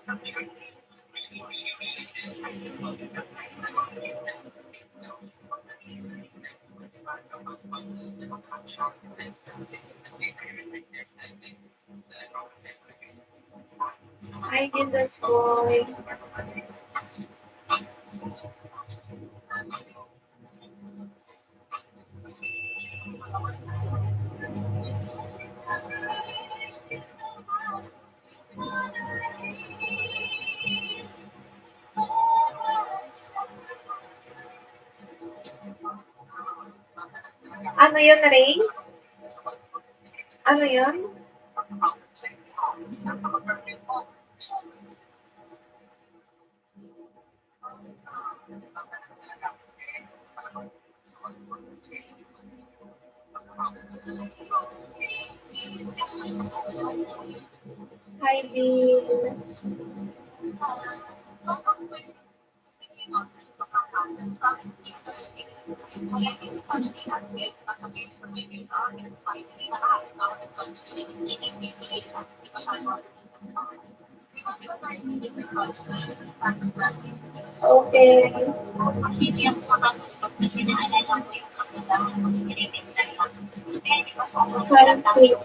Hi, Jesus boy. Ano yun, Ray? Ano yun? Hi, Bill. Okay. Parang tweet.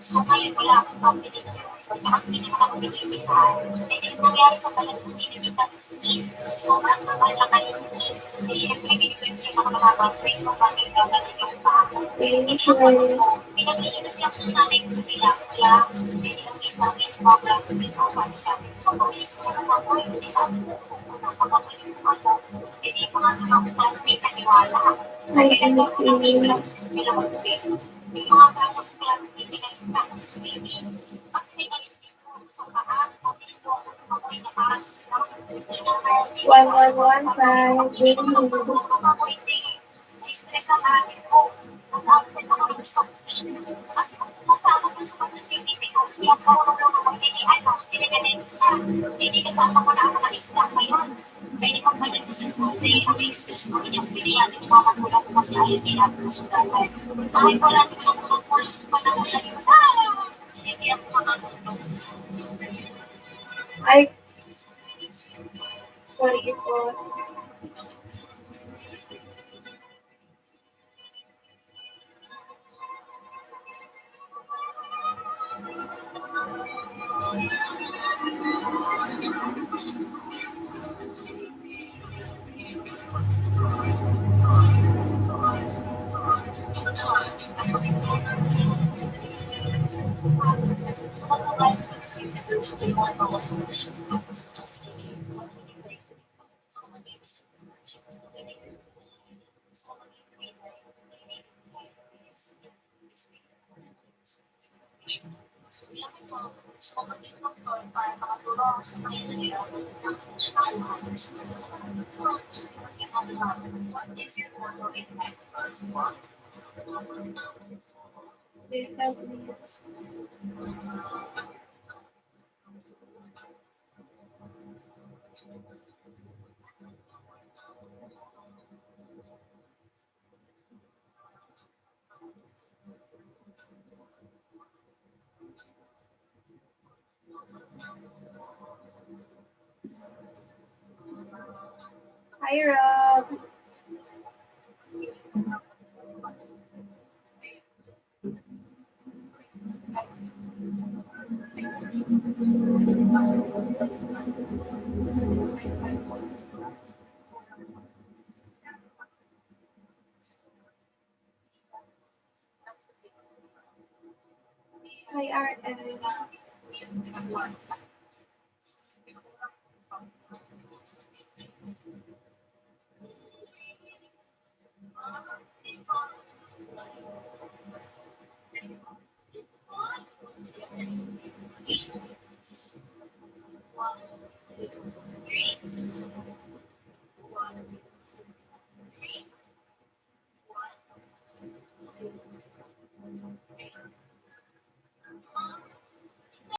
So ngayon wala akong pang-picture. So parang hindi naman ako binibigyan. Eh di nangyari sa kalan ko, binibigyan ng skis. Sobrang mahal na kayo skis. Eh syempre, binibigyan ako ng mga classmate ko, bakit daw ganun yung pako. Isasagot ko, pinamili kasi ako ng nanay ko sa Tilapia. Eh di ang is mo, classmate ko, sabi. So pabilis ko naman ako, hindi sabi ko, kung napapabalik ko ako. Eh di mga mga classmate, naniwala ako. Ay, ano si yung mga gamot class, pinag-istan ko sa swimming. Kasi may naliskis ko sa paa, mabilis ko ako tumaboy na parang isla. One, one, one, five, eight, stress ang amin ko. Nag-absent ako ng isang week. Kasi kung pumasama ko sa pag-swimming, because di ako marunong ako, pinag-next na. Hindi kasama ko na ako ng isla ngayon. Pwede kong balik ko sa school day, ang excuse ko, hindi ako pilihan, hindi ko magulang ko kasi ayaw nila ako sa dalay. Kahit wala naman ako magpulang ko pa naman sa iyo, hindi ako makatulog. Ay, sorry po. What is your motto in my first one? Hi, Rob. Hi, RM.